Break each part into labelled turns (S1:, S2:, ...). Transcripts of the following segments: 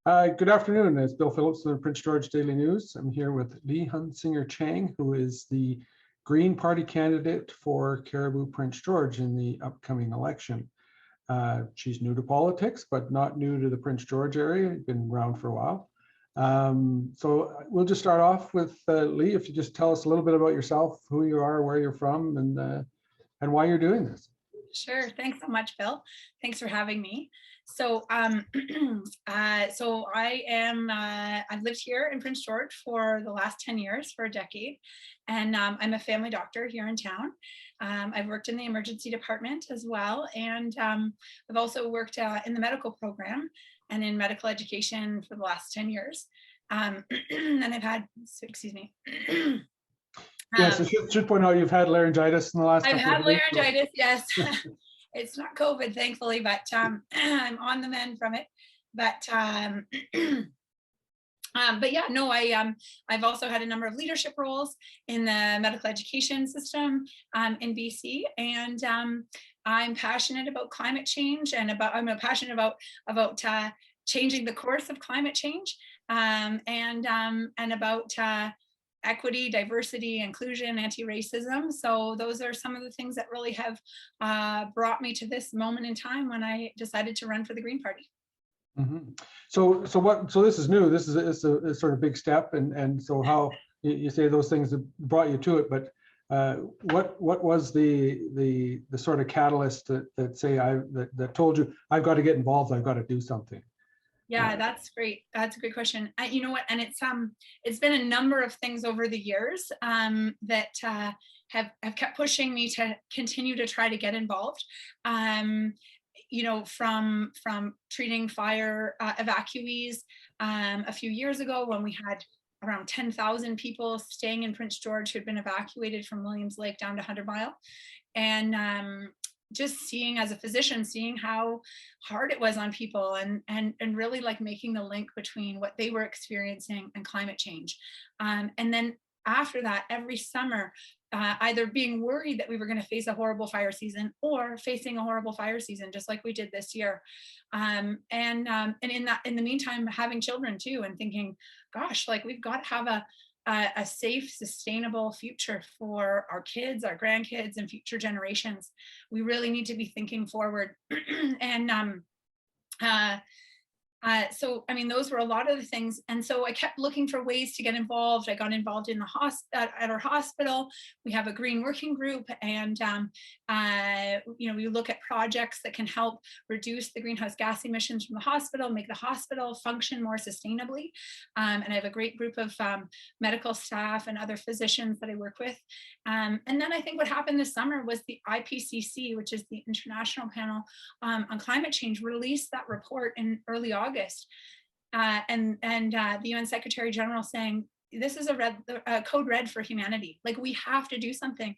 S1: Good afternoon. It's Bill Phillips of the Prince George Daily News. I'm here with Leigh Hunsinger-Chang, who is the Green Party candidate for Cariboo-Prince George in the upcoming election. She's new to politics, but not new to the Prince George area. Been around for a while. So we'll just start off with Leigh. If you just tell us a little bit about yourself, who you are, where you're from, and why you're doing this.
S2: Sure. Thanks so much, Bill. Thanks for having me. So, I've lived here in Prince George for the last 10 years, for a decade, and I'm a family doctor here in town. I've worked in the emergency department as well, and I've also worked in the medical program and in medical education for the last 10 years. And I've had, excuse me.
S1: Yes, I should point out you've had laryngitis in the last couple of
S2: I've had
S1: weeks,
S2: laryngitis, yes. It's not COVID, thankfully, but I'm on the mend from it. But yeah, no, I've also had a number of leadership roles in the medical education system in BC, and I'm passionate about climate change, and I'm passionate about changing the course of climate change, and about equity, diversity, inclusion, anti-racism. So those are some of the things that really have brought me to this moment in time when I decided to run for the Green Party.
S1: Mm-hmm. So this is new. This is a sort of big step, and so how you say those things that brought you to it, but what was the sort of catalyst that told you I've got to get involved, I've got to do something?
S2: Yeah, that's great. That's a great question. You know what? And it's been a number of things over the years that have kept pushing me to continue to try to get involved. You know, from treating fire evacuees a few years ago, when we had around 10,000 people staying in Prince George who had been evacuated from Williams Lake down to 100 Mile, and just seeing, as a physician, seeing how hard it was on people, and really like making the link between what they were experiencing and climate change. And then after that, every summer, either being worried that we were going to face a horrible fire season, or facing a horrible fire season, just like we did this year. And in the meantime, having children too, and thinking, gosh, like we've got to have a safe, sustainable future for our kids, our grandkids, and future generations. We really need to be thinking forward. And so, I mean, those were a lot of the things. And so I kept looking for ways to get involved. I got involved in at our hospital. We have a green working group, and you know, we look at projects that can help reduce the greenhouse gas emissions from the hospital, make the hospital function more sustainably. And I have a great group of medical staff and other physicians that I work with. And then I think what happened this summer was the IPCC, which is the International Panel on Climate Change, released that report in early August. And the UN Secretary General saying, this is a code red for humanity. Like, we have to do something.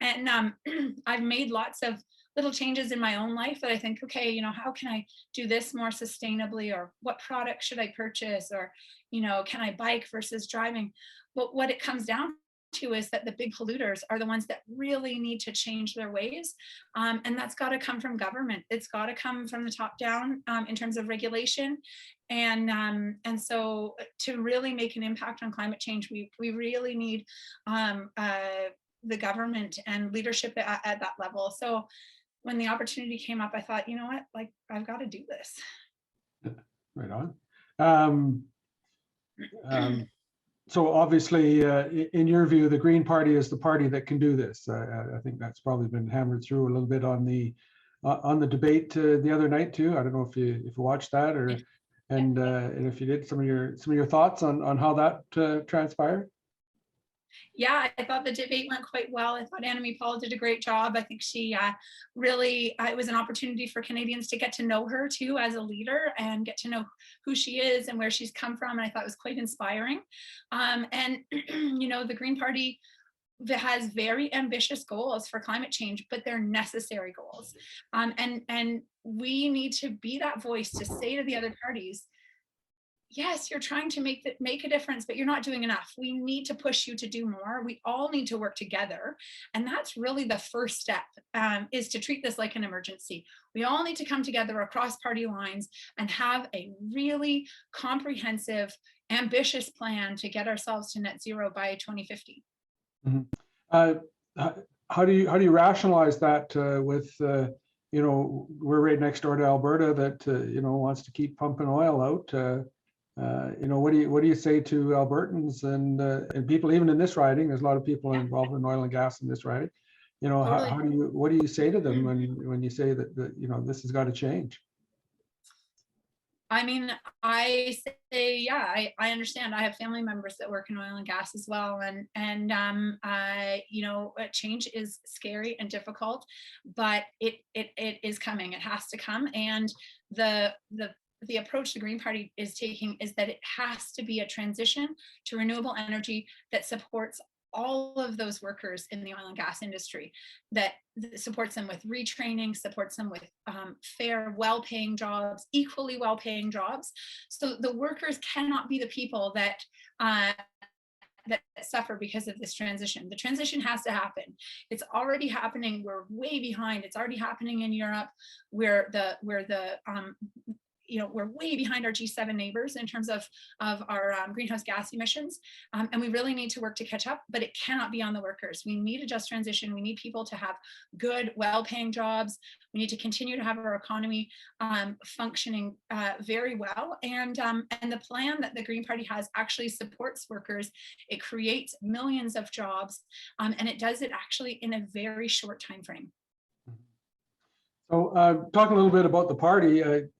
S2: And I've made lots of little changes in my own life that I think, okay, you know, how can I do this more sustainably, or what product should I purchase, or, you know, can I bike versus driving? But what it comes down to is that the big polluters are the ones that really need to change their ways, and that's got to come from government. It's got to come from the top down in terms of regulation, and so to really make an impact on climate change, we really need the government and leadership at that level. So when the opportunity came up, I thought, you know what, like, I've got to do this.
S1: Right on. So obviously, in your view, the Green Party is the party that can do this. I think that's probably been hammered through a little bit on the debate the other night too. I don't know if you watched that, or and if you did, some of your thoughts on how that transpired.
S2: Yeah, I thought the debate went quite well. I thought Annemie Paul did a great job. I think she really, it was an opportunity for Canadians to get to know her too as a leader, and get to know who she is and where she's come from. And I thought it was quite inspiring. And you know, the Green Party that has very ambitious goals for climate change, but they're necessary goals. And we need to be that voice to say to the other parties, yes, you're trying to make a difference, but you're not doing enough. We need to push you to do more. We all need to work together. And that's really the first step, is to treat this like an emergency. We all need to come together across party lines and have a really comprehensive, ambitious plan to get ourselves to net zero by 2050.
S1: Mhm. Uh, how do you rationalize that with we're right next door to Alberta that wants to keep pumping oil out? What do you say to Albertans and people even in this riding? There's a lot of people
S2: Yeah,
S1: involved in oil and gas in this riding.
S2: totally.
S1: What do you say to them when you say that this has got to change?
S2: I mean, I say, yeah, I understand. I have family members that work in oil and gas as well, change is scary and difficult, but it is coming. It has to come, and the approach the Green Party is taking is that it has to be a transition to renewable energy that supports all of those workers in the oil and gas industry, that supports them with retraining, supports them with fair, well-paying jobs, equally well-paying jobs. So the workers cannot be the people that suffer because of this transition. The transition has to happen. It's already happening. We're way behind. It's already happening in Europe, where we're way behind our G7 neighbors in terms of our greenhouse gas emissions. And we really need to work to catch up, but it cannot be on the workers. We need a just transition. We need people to have good, well-paying jobs. We need to continue to have our economy functioning very well. And the plan that the Green Party has actually supports workers. It creates millions of jobs, and it does it actually in a very short time frame.
S1: So, talking a little bit about the party, in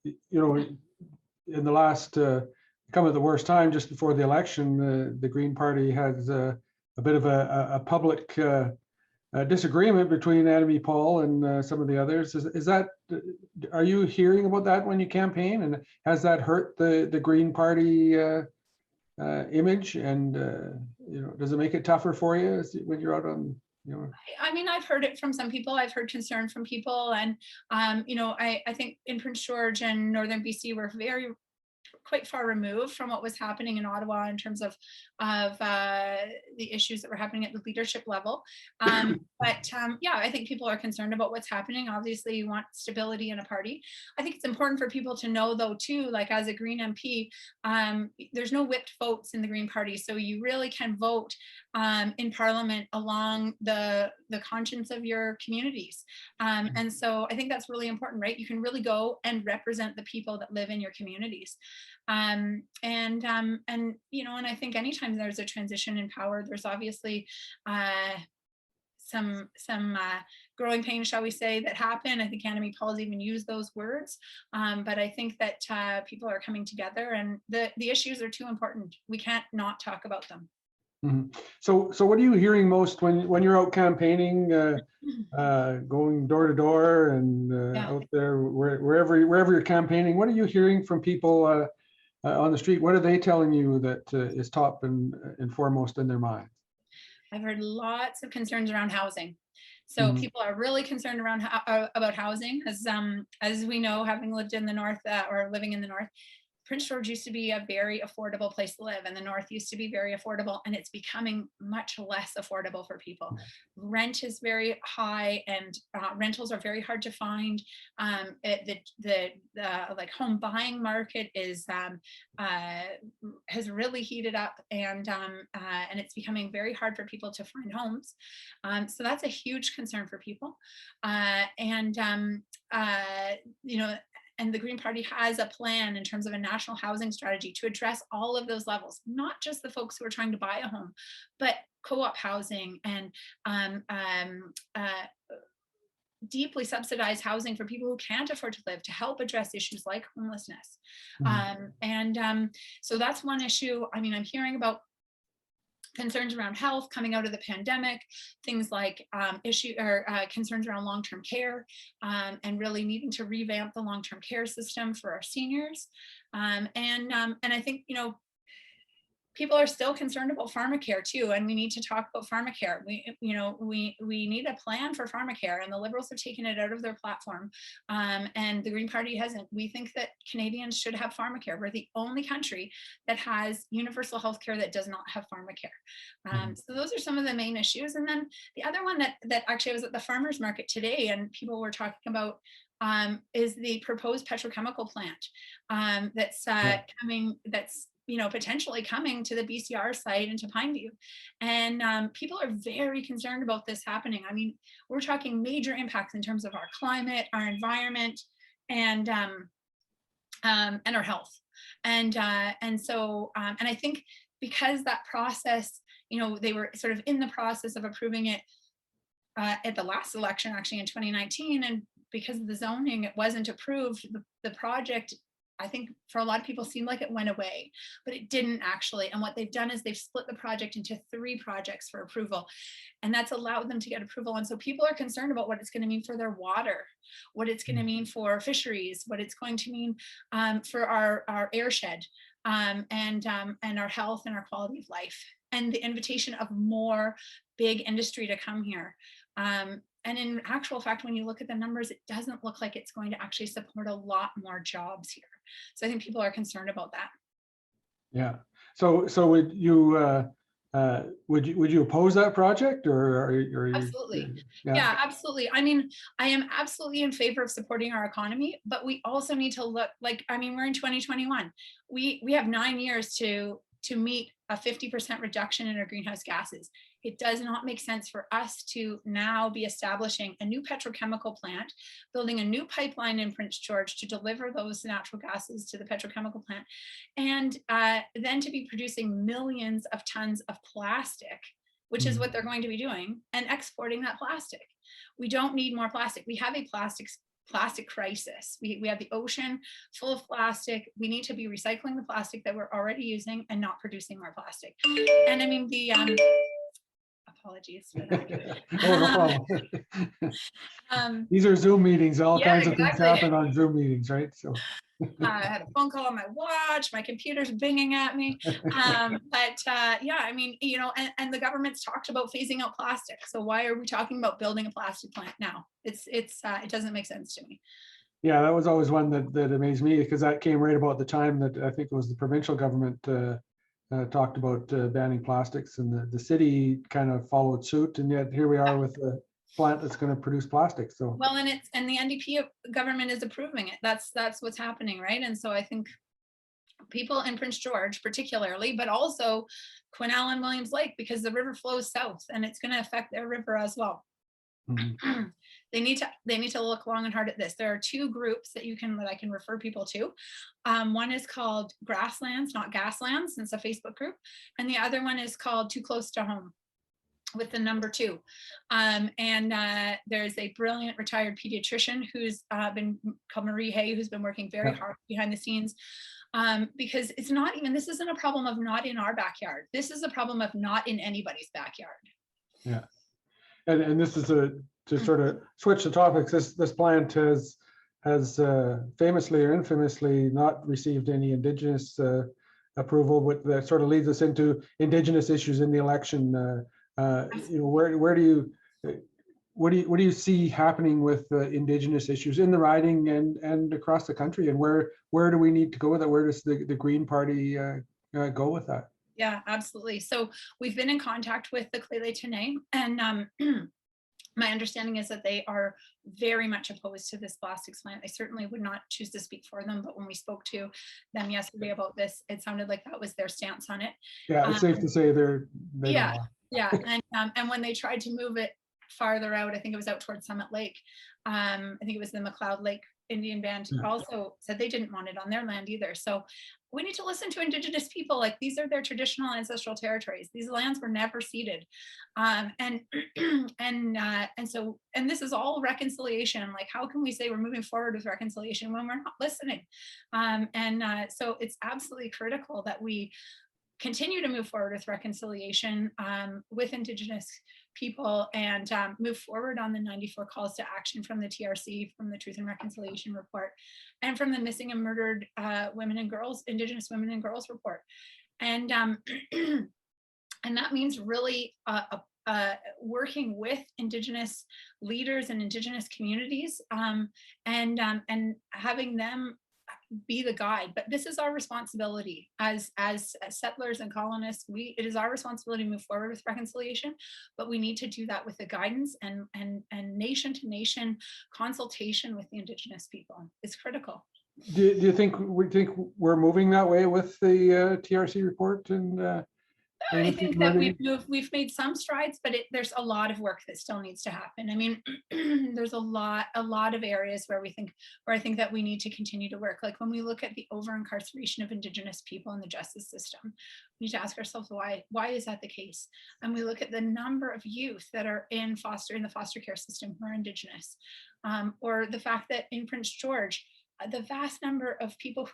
S1: the last, come at the worst time, just before the election, the Green Party has a bit of a public disagreement between Annamie Paul and some of the others. Are you hearing about that when you campaign, and has that hurt the Green Party image? And does it make it tougher for you when you're out on?
S2: I mean, I've heard it from some people. I've heard concern from people, and I think in Prince George and Northern BC, we're quite far removed from what was happening in Ottawa in terms of the issues that were happening at the leadership level. Yeah, I think people are concerned about what's happening. Obviously, you want stability in a party. I think it's important for people to know, though, too, like as a Green MP, there's no whipped votes in the Green Party, so you really can vote in Parliament along the conscience of your communities. And so I think that's really important, right? You can really go and represent the people that live in your communities. And I think anytime there's a transition in power, there's obviously some growing pains, shall we say, that happen. I think Annamie Paul's even used those words, but I think that people are coming together, and the issues are too important. We can't not talk about them.
S1: Mm-hmm. So what are you hearing most when you're out campaigning, going door to door and out there, wherever you're campaigning? What are you hearing from people on the street? What are they telling you that is top and foremost in their minds?
S2: I've heard lots of concerns around housing. So people are really concerned about housing, as we know, having lived in the north or living in the north. Prince George used to be a very affordable place to live, and the north used to be very affordable, and it's becoming much less affordable for people. Rent is very high, and rentals are very hard to find. The home buying market has really heated up, and it's becoming very hard for people to find homes. So that's a huge concern for people, and the Green Party has a plan in terms of a national housing strategy to address all of those levels, not just the folks who are trying to buy a home, but co-op housing and deeply subsidized housing for people who can't afford to live, to help address issues like homelessness. So that's one issue. I mean, I'm hearing about concerns around health coming out of the pandemic, things like concerns around long-term care, and really needing to revamp the long-term care system for our seniors. And I think, people are still concerned about pharmacare too, and we need to talk about pharmacare. We need a plan for pharmacare, and the Liberals have taken it out of their platform, and the Green Party hasn't. We think that Canadians should have pharmacare. We're the only country that has universal health care that does not have pharmacare. So those are some of the main issues. And then the other one that actually I was at the farmers market today, and people were talking about is the proposed petrochemical plant that's coming. That's potentially coming to the BCR site and to Pineview. And people are very concerned about this happening. I mean, we're talking major impacts in terms of our climate, our environment, and our health. And I think because that process, they were sort of in the process of approving it at the last election, actually in 2019, and because of the zoning, it wasn't approved. The project, I think for a lot of people, seemed like it went away, but it didn't actually. And what they've done is they've split the project into 3 projects for approval, and that's allowed them to get approval. And so people are concerned about what it's going to mean for their water, what it's going to mean for fisheries, what it's going to mean for our airshed, and our health and our quality of life, and the invitation of more big industry to come here. And in actual fact, when you look at the numbers, it doesn't look like it's going to actually support a lot more jobs here. So I think people are concerned about that.
S1: Yeah. So would you oppose that project, or are you?
S2: Absolutely. Yeah, absolutely. I mean, I am absolutely in favor of supporting our economy, but we also need to look like, I mean, we're in 2021. We have 9 years to meet a 50% reduction in our greenhouse gases. It does not make sense for us to now be establishing a new petrochemical plant, building a new pipeline in Prince George to deliver those natural gases to the petrochemical plant, and then to be producing millions of tons of plastic, which is what they're going to be doing, and exporting that plastic. We don't need more plastic. We have a plastic crisis. We have the ocean full of plastic. We need to be recycling the plastic that we're already using and not producing more plastic. And I mean, apologies for that.
S1: Oh, no problem. These are Zoom meetings. All kinds of things happen on Zoom meetings, right? So
S2: I had a phone call on my watch, my computer's binging at me. Yeah, I mean, and the government's talked about phasing out plastic. So why are we talking about building a plastic plant now? It doesn't make sense to me.
S1: Yeah, that was always one that amazed me, because that came right about the time that I think it was the provincial government talked about banning plastics, and the city kind of followed suit, and yet here we are with a plant that's going to produce plastic. So
S2: well, and the NDP government is approving it. That's what's happening, right? And so I think people in Prince George particularly, but also Quesnel and Williams Lake, because the river flows south and it's going to affect their river as well. They need to look long and hard at this. There are 2 groups that I can refer people to. One is called Grasslands, Not Gaslands, and it's a Facebook group, and the other one is called Too Close to Home, with the number 2. There's a brilliant retired pediatrician who's been called Marie Hay, who's been working very hard behind the scenes, because this isn't a problem of not in our backyard. This is a problem of not in anybody's backyard.
S1: Yeah. And this is to sort of switch the topics. This plant has famously or infamously not received any Indigenous approval. That sort of leads us into Indigenous issues in the election. What do you see happening with Indigenous issues in the riding and across the country, and where do we need to go with it? Where does the Green Party go with that?
S2: Yeah, absolutely. So we've been in contact with the Lheidli T'enneh, and my understanding is that they are very much opposed to this plastics plant. I certainly would not choose to speak for them, but when we spoke to them yesterday about this, it sounded like that was their stance on it.
S1: Yeah, it's safe to say they
S2: yeah, and when they tried to move it farther out, I think it was out towards Summit Lake. I think it was the McLeod Lake Indian Band also said they didn't want it on their land either. So we need to listen to Indigenous people. Like, these are their traditional ancestral territories. These lands were never ceded. And this is all reconciliation. Like, how can we say we're moving forward with reconciliation when we're not listening? So it's absolutely critical that we continue to move forward with reconciliation with Indigenous people, and move forward on the 94 calls to action from the TRC, from the Truth and Reconciliation report, and from the Missing and Murdered Women and Girls, Indigenous Women and Girls report. And and that means really working with Indigenous leaders and Indigenous communities, and having them be the guide. But this is our responsibility as settlers and colonists. It is our responsibility to move forward with reconciliation, but we need to do that with the guidance and nation to nation consultation with the Indigenous people. It's critical.
S1: Do you think we're moving that way with the TRC report? And
S2: I think that we've made some strides, but there's a lot of work that still needs to happen. I mean, there's a lot of areas where I think that we need to continue to work. Like when we look at the over-incarceration of Indigenous people in the justice system, we need to ask ourselves why is that the case? And we look at the number of youth that are in the foster care system who are Indigenous, or the fact that in Prince George, the vast number of people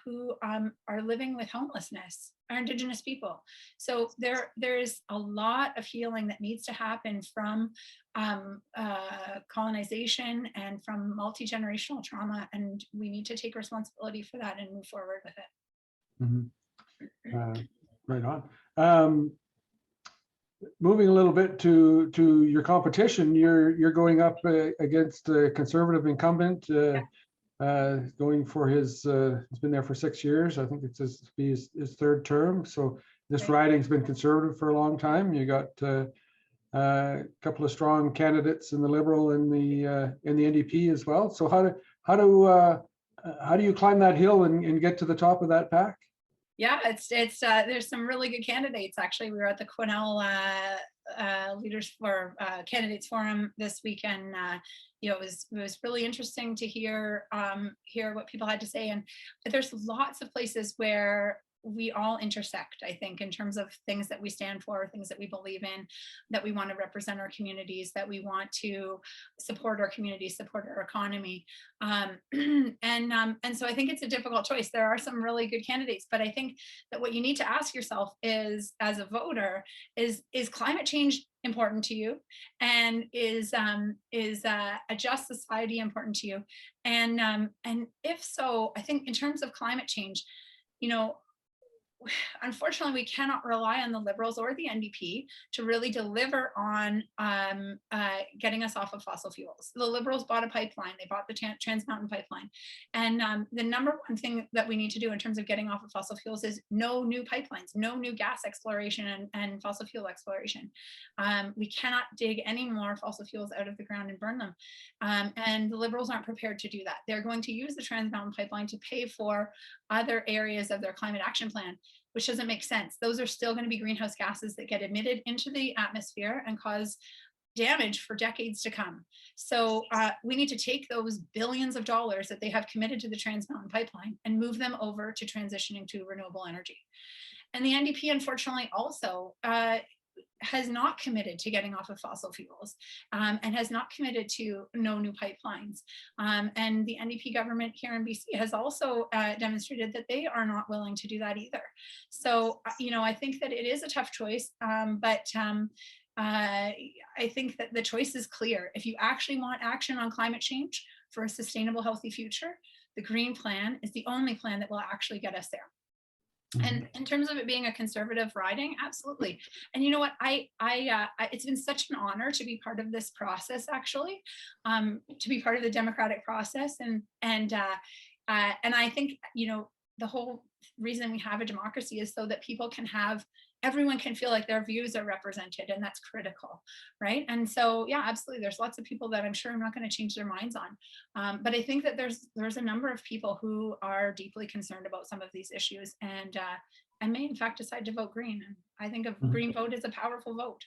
S2: who are living with homelessness are Indigenous people. So there is a lot of healing that needs to happen from colonization and from multi-generational trauma, and we need to take responsibility for that and move forward with it.
S1: Mm-hmm. Right on. Moving a little bit to your competition, you're going up against a conservative incumbent. Going for he's been there for 6 years. I think it's his third term. So this riding's been conservative for a long time. You got a couple of strong candidates in the Liberal and the NDP as well. So how do you climb that hill and get to the top of that pack?
S2: Yeah, it's there's some really good candidates. Actually, we were at the Quesnel Leaders for Candidates Forum this weekend. You know, it was really interesting to hear what people had to say, and there's lots of places where we all intersect, I think, in terms of things that we stand for, things that we believe in, that we want to represent our communities, that we want to support our communities, support our economy. And so I think it's a difficult choice. There are some really good candidates, but I think that what you need to ask yourself is, as a voter, is climate change important to you? And is a just society important to you? And if so, I think in terms of climate change, you know, unfortunately, we cannot rely on the Liberals or the NDP to really deliver on getting us off of fossil fuels. The Liberals bought a pipeline. They bought the Trans Mountain Pipeline. And the number one thing that we need to do in terms of getting off of fossil fuels is no new pipelines, no new gas exploration and fossil fuel exploration. We cannot dig any more fossil fuels out of the ground and burn them. And the Liberals aren't prepared to do that. They're going to use the Trans Mountain Pipeline to pay for other areas of their climate action plan, which doesn't make sense. Those are still going to be greenhouse gases that get emitted into the atmosphere and cause damage for decades to come. So we need to take those billions of dollars that they have committed to the Trans Mountain Pipeline and move them over to transitioning to renewable energy. And the NDP, unfortunately, also has not committed to getting off of fossil fuels, and has not committed to no new pipelines. And the NDP government here in BC has also demonstrated that they are not willing to do that either. So, you know, I think that it is a tough choice, but I think that the choice is clear. If you actually want action on climate change for a sustainable, healthy future, the Green Plan is the only plan that will actually get us there. And in terms of it being a conservative riding, absolutely. And you know what, it's been such an honor to be part of this process, actually, to be part of the democratic process. And I think, you know, the whole reason we have a democracy is so that everyone can feel like their views are represented, and that's critical, right? And so, yeah, absolutely. There's lots of people that I'm sure I'm not going to change their minds on, but I think that there's a number of people who are deeply concerned about some of these issues, and I may, in fact, decide to vote green. And I think a green vote is a powerful vote.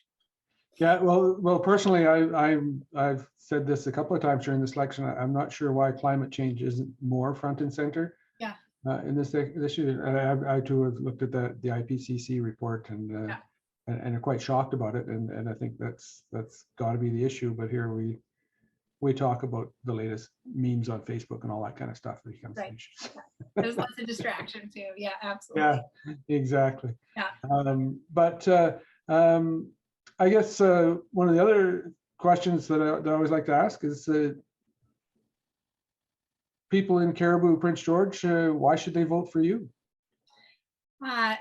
S1: Yeah, well, personally, I've said this a couple of times during this election. I'm not sure why climate change isn't more front and center.
S2: Yeah.
S1: In this issue, and I too have looked at the IPCC report and are quite shocked about it, and I think that's got to be the issue. But here we talk about the latest memes on Facebook and all that kind of stuff that becomes an issue.
S2: There's lots of distraction too. Yeah, absolutely.
S1: Yeah, exactly.
S2: Yeah.
S1: But I guess one of the other questions that I always like to ask is, people in Cariboo-Prince George, why should they vote for you?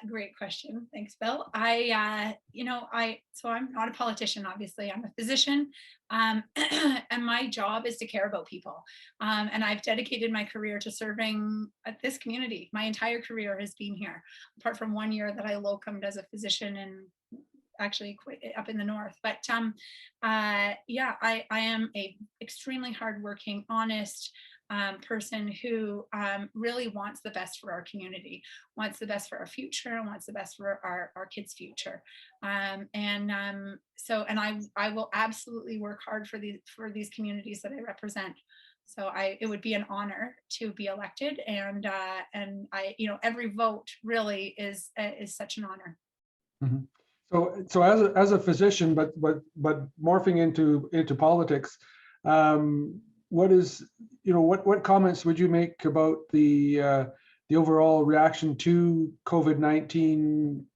S2: Great question. Thanks, Bill. So I'm not a politician, obviously. I'm a physician, and my job is to care about people. And I've dedicated my career to serving this community. My entire career has been here, apart from 1 year that I locumed as a physician and actually quite up in the north. But yeah, I am a extremely hardworking, honest person who really wants the best for our community, wants the best for our future, and wants the best for our kids' future. I will absolutely work hard for these communities that I represent. So it would be an honor to be elected, and every vote really is such an honor.
S1: Mhm. So as a physician, but morphing into politics, what comments would you make about the overall reaction to COVID-19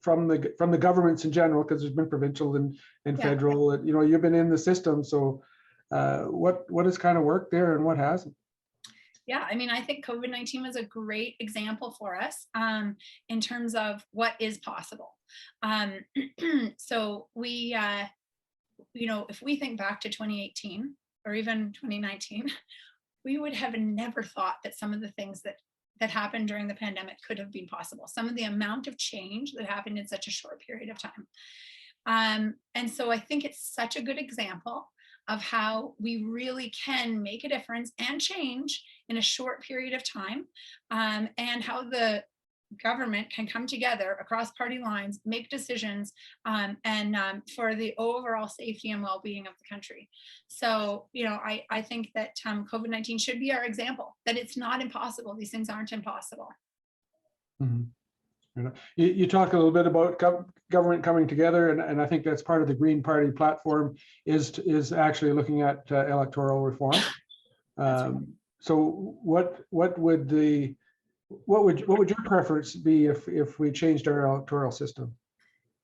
S1: from the governments in general? Because there's been provincial and
S2: Yeah.
S1: federal. You've been in the system, so what has kind of worked there and what hasn't?
S2: Yeah, I mean, I think COVID-19 was a great example for us in terms of what is possible. So if we think back to 2018 or even 2019, we would have never thought that some of the things that happened during the pandemic could have been possible. Some of the amount of change that happened in such a short period of time. And so I think it's such a good example of how we really can make a difference and change in a short period of time, and how the government can come together across party lines, make decisions, and for the overall safety and well-being of the country. So, I think that COVID-19 should be our example, that it's not impossible. These things aren't impossible.
S1: Mhm. You talk a little bit about government coming together, and I think that's part of the Green Party platform is actually looking at electoral reform.
S2: Right.
S1: So what would your preference be if we changed our electoral system?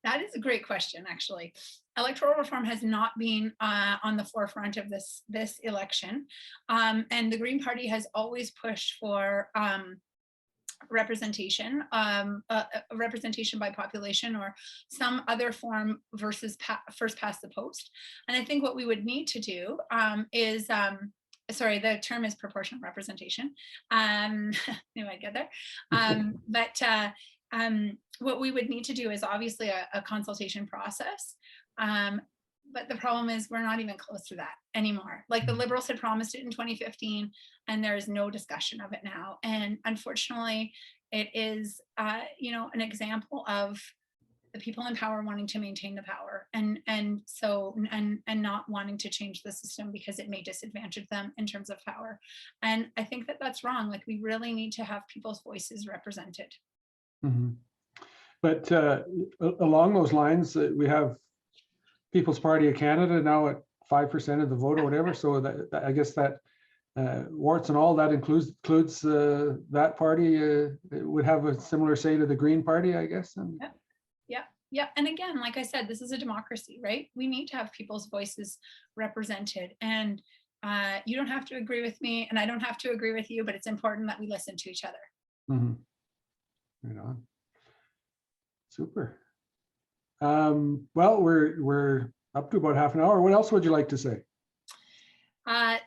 S2: That is a great question, actually. Electoral reform has not been on the forefront of this election, and the Green Party has always pushed for representation, representation by population or some other form versus first past the post. And I think what we would need to do is, sorry, the term is proportional representation. Knew I'd get there. But what we would need to do is obviously a consultation process. But the problem is we're not even close to that anymore. Like the Liberals had promised it in 2015, and there is no discussion of it now. And unfortunately, it is, an example of the people in power wanting to maintain the power, and not wanting to change the system because it may disadvantage them in terms of power. And I think that that's wrong. Like we really need to have people's voices represented.
S1: Mm-hmm. But along those lines, we have People's Party of Canada now at 5% of the vote or whatever. So that I guess that warts and all, that includes that party would have a similar say to the Green Party, I guess. And
S2: yeah. And again, like I said, this is a democracy, right? We need to have people's voices represented, and you don't have to agree with me, and I don't have to agree with you, but it's important that we listen to each other.
S1: Mm-hmm. Right on. Super. Well, we're up to about half an hour. What else would you like to say?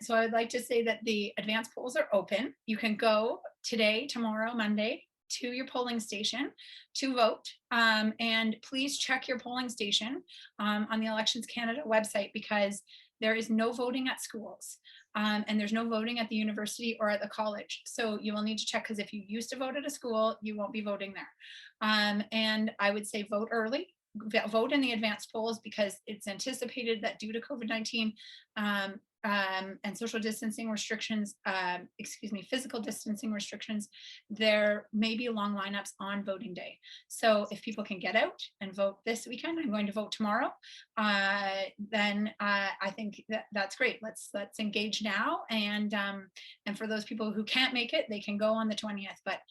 S2: So I would like to say that the advance polls are open. You can go today, tomorrow, Monday to your polling station to vote. And please check your polling station on the Elections Canada website, because there is no voting at schools. And there's no voting at the university or at the college. So you will need to check, because if you used to vote at a school, you won't be voting there. And I would say vote early. Vote in the advanced polls, because it's anticipated that due to COVID-19 and social distancing restrictions, physical distancing restrictions, there may be long lineups on voting day. So if people can get out and vote this weekend, I'm going to vote tomorrow, then I think that's great. Let's engage now. And for those people who can't make it, they can go on the 20th. But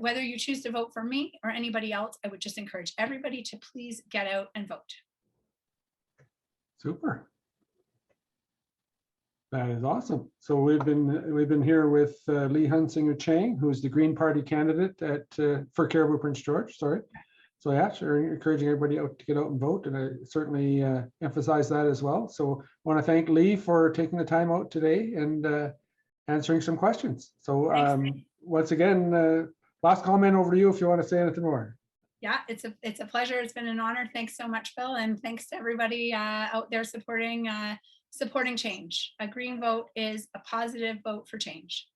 S2: whether you choose to vote for me or anybody else, I would just encourage everybody to please get out and vote.
S1: Super. That is awesome. So we've been here with Leigh Hunsinger-Chang, who is the Green Party candidate for Cariboo-Prince George. Sorry. So yeah, sure, encouraging everybody out to get out and vote, and I certainly emphasize that as well. So I want to thank Leigh for taking the time out today and answering some questions. So once again, last comment over to you if you want to say anything more.
S2: Yeah, it's a pleasure. It's been an honor. Thanks so much, Bill, and thanks to everybody out there supporting change. A green vote is a positive vote for change.